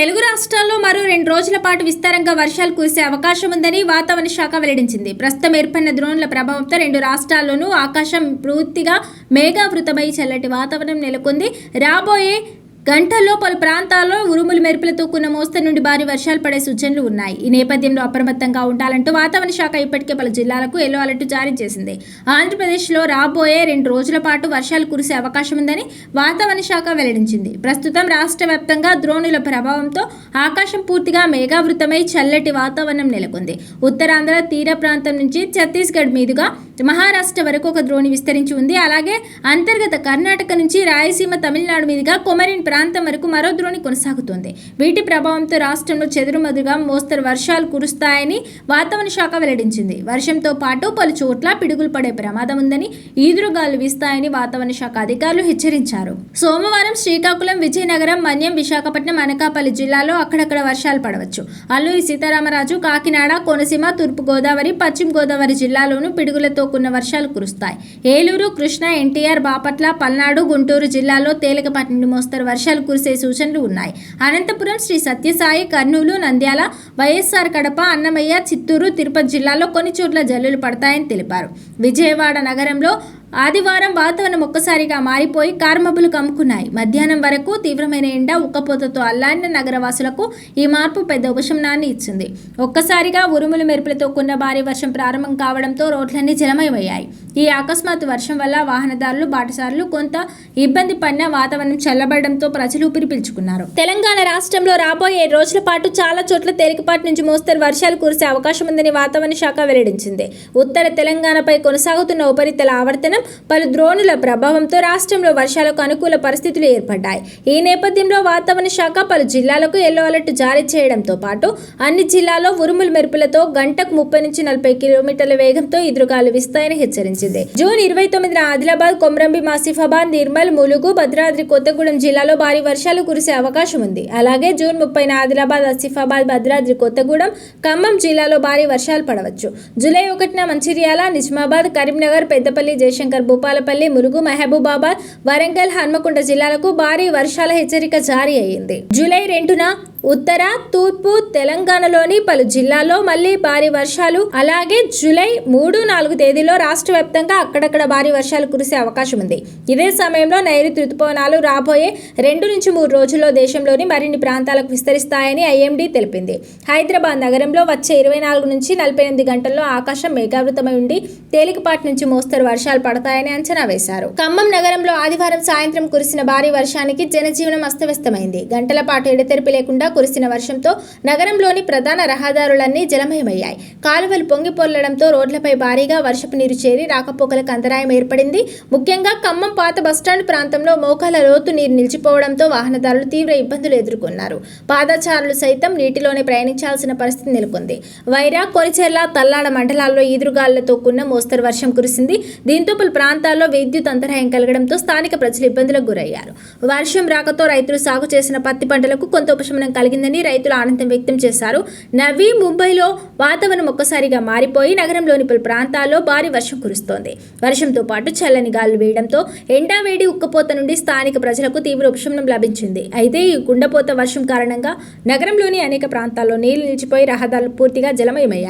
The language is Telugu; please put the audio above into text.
తెలుగు రాష్ట్రాల్లో మరో 2 రోజుల పాటు విస్తారంగా వర్షాలు కురిసే అవకాశం ఉందని వాతావరణ శాఖ వెల్లడించింది. ప్రస్తుతం ఏర్పడిన ద్రోణుల ప్రభావంతో 2 రాష్ట్రాల్లోనూ ఆకాశం పూర్తిగా మేఘావృతమై చల్లటి వాతావరణం నెలకొంది. రాబోయే గంటల్లో పలు ప్రాంతాల్లో ఉరుములు మెరుపులతో కూడిన మోస్తరు నుండి భారీ వర్షాలు పడే సూచనలు ఉన్నాయి. ఈ నేపథ్యంలో అప్రమత్తంగా ఉండాలంటూ వాతావరణ శాఖ ఇప్పటికే పలు జిల్లాలకు ఎల్లో అలర్ట్ జారీ చేసింది. ఆంధ్రప్రదేశ్లో రాబోయే 2 రోజుల పాటు వర్షాలు కురిసే అవకాశం ఉందని వాతావరణ శాఖ వెల్లడించింది. ప్రస్తుతం రాష్ట్ర వ్యాప్తంగా ద్రోణుల ప్రభావంతో ఆకాశం పూర్తిగా మేఘావృతమై చల్లటి వాతావరణం నెలకొంది. ఉత్తరాంధ్ర తీర ప్రాంతం నుంచి ఛత్తీస్గఢ్ మీదుగా మహారాష్ట్ర వరకు ఒక ద్రోణి విస్తరించి ఉంది. అలాగే అంతర్గత కర్ణాటక నుంచి రాయలసీమ, తమిళనాడు మీదుగా కొమరిన్ ప్రాంతం వరకు మరో ద్రోణి కొనసాగుతోంది. వీటి ప్రభావంతో రాష్ట్రంలో చెదురుమదురుగా మోస్తరు వర్షాలు కురుస్తాయని వాతావరణ శాఖ వెల్లడించింది. వర్షంతో పాటు పలు చోట్ల పిడుగులు పడే ప్రమాదం ఉందని, ఈదురుగాలు వీస్తాయని వాతావరణ శాఖ అధికారులు హెచ్చరించారు. సోమవారం శ్రీకాకుళం, విజయనగరం, మన్యం, విశాఖపట్నం, అనకాపల్లి జిల్లాలో అక్కడక్కడ వర్షాలు పడవచ్చు. అల్లూరి సీతారామరాజు, కాకినాడ, కోనసీమ, తూర్పు గోదావరి, పశ్చిమ గోదావరి జిల్లాలోనూ పిడుగులతో కూడిన వర్షాలు కురుస్తాయి. ఏలూరు, కృష్ణా, ఎన్టీఆర్, బాపట్ల, పల్నాడు, గుంటూరు జిల్లాలో తేలికపాటి నుండి మోస్తరు వర్షాలు కురిసే సూచనలు ఉన్నాయి. అనంతపురం, శ్రీ సత్యసాయి, కర్నూలు, నంద్యాల, వైఎస్ఆర్ కడప, అన్నమయ్య, చిత్తూరు, తిరుపతి జిల్లాలో కొన్ని చోట్ల జల్లులు పడతాయని తెలిపారు. విజయవాడ నగరంలో ఆదివారం వాతావరణం ఒక్కసారిగా మారిపోయి కార్మబ్బులు కమ్ముకున్నాయి. మధ్యాహ్నం వరకు తీవ్రమైన ఎండ, ఉక్కపోతతో అల్లాడిన నగరవాసులకు ఈ మార్పు పెద్ద ఉపశమనాన్ని ఇచ్చింది. ఒక్కసారిగా ఉరుములు మెరుపులతో కూడిన భారీ వర్షం ప్రారంభం కావడంతో రోడ్లన్నీ జలమయమయ్యాయి. ఈ అకస్మాత్ వర్షం వల్ల వాహనదారులు, బాటసారులు కొంత ఇబ్బంది పడిన వాతావరణం చల్లబడడంతో ప్రజలు ఊపిరి పీల్చుకున్నారు. తెలంగాణ రాష్ట్రంలో రాబోయే 7 రోజుల పాటు చాలా చోట్ల తేలికపాటి నుంచి మోస్తరు వర్షాలు కురిసే అవకాశం ఉందని వాతావరణ శాఖ వెల్లడించింది. ఉత్తర తెలంగాణపై కొనసాగుతున్న ఉపరితల ఆవర్తనం, పలు ద్రోణుల ప్రభావంతో రాష్ట్రంలో వర్షాలకు అనుకూల పరిస్థితులు ఏర్పడ్డాయి. ఈ నేపథ్యంలో వాతావరణ శాఖ పలు జిల్లాలకు ఎల్లో అలర్ట్ జారీ చేయడంతో పాటు అన్ని జిల్లాల్లో ఉరుములు మెరుపులతో గంటకు 30 నుంచి 40 కిలోమీటర్ల వేగంతో ఎదురుగాలు వీస్తాయని హెచ్చరించింది. జూన్ 29న ఆదిలాబాద్, కొమ్రంభీం, ఆసిఫాబాద్, నిర్మల్, ములుగు, భద్రాద్రి కొత్తగూడెం జిల్లాలో భారీ వర్షాలు కురిసే అవకాశం ఉంది. అలాగే జూన్ 30న ఆదిలాబాద్, ఆసిఫాబాద్, భద్రాద్రి కొత్తగూడెం, ఖమ్మం జిల్లాలో భారీ వర్షాలు పడవచ్చు. జూలై 1న మంచిర్యాల, నిజామాబాద్, కరీంనగర్, పెద్దపల్లి, జయశంకర్, భూపాలపల్లి, ములుగు, మహబూబాబాద్, వరంగల్, హన్మకొండ జిల్లాలకు భారీ వర్షాల హెచ్చరిక జారీ అయ్యింది. జూలై 2న ఉత్తర, తూర్పు తెలంగాణలోని పలు జిల్లాల్లో మళ్లీ భారీ వర్షాలు, అలాగే జూలై 3, 4 తేదీలో రాష్ట్ర వ్యాప్తంగా అక్కడక్కడ భారీ వర్షాలు కురిసే అవకాశం ఉంది. ఇదే సమయంలో నైరుతి రుతుపవనాలు రాబోయే 2 నుంచి 3 రోజుల్లో దేశంలోని మరిన్ని ప్రాంతాలకు విస్తరిస్తాయని ఐఎండీ తెలిపింది. హైదరాబాద్ నగరంలో వచ్చే 24 నుంచి 48 గంటల్లో ఆకాశం మేఘావృతమై ఉండి తేలికపాటి నుంచి మోస్తరు వర్షాలు పడతాయని అంచనా వేశారు. ఖమ్మం నగరంలో ఆదివారం సాయంత్రం కురిసిన భారీ వర్షానికి జనజీవనం అస్తవ్యస్తమైంది. గంటల పాటు ఎడతెరిపి లేకుండా కురిసిన వర్షంతో నగరంలోని ప్రధాన రహదారులన్నీ జలమయమయ్యాయి. కాలువలు పొంగి పొర్లడంతో రోడ్లపై భారీగా వర్షపు నీరు చేరి రాకపోకలకు అంతరాయం ఏర్పడింది. ముఖ్యంగా ఖమ్మం పాత బస్టాండ్ ప్రాంతంలో మోకాల లోతు నీరు నిలిచిపోవడంతో వాహనదారులు తీవ్ర ఇబ్బందులు ఎదుర్కొన్నారు. పాదచారులు సైతం నీటిలోనే ప్రయాణించాల్సిన పరిస్థితి నెలకొంది. వైరా, కొరిచెర్ల, తల్లాడ మండలాల్లో ఈదురుగాలులతో కూడిన మోస్తరు వర్షం కురిసింది. దీంతో పలు ప్రాంతాల్లో విద్యుత్ అంతరాయం కలగడంతో స్థానిక ప్రజలు ఇబ్బందులకు గురయ్యారు. వర్షం రాకతో రైతులు సాగు చేసిన పత్తి పంటలకు కొంత ఉపశమనం కలిగిందని రైతులు ఆనందం వ్యక్తం చేశారు. నవీ ముంబైలో వాతావరణం ఒక్కసారిగా మారిపోయి నగరంలోని పలు ప్రాంతాల్లో భారీ వర్షం కురుస్తోంది. వర్షంతో పాటు చల్లని గాలులు వేయడంతో ఎండావేడి, ఉక్కపోత నుండి స్థానిక ప్రజలకు తీవ్ర ఉపశమనం లభించింది. అయితే ఈ గుండపోత వర్షం కారణంగా నగరంలోని అనేక ప్రాంతాల్లో నీళ్లు నిలిచిపోయి రహదారులు పూర్తిగా జలమయమయ్యాయి.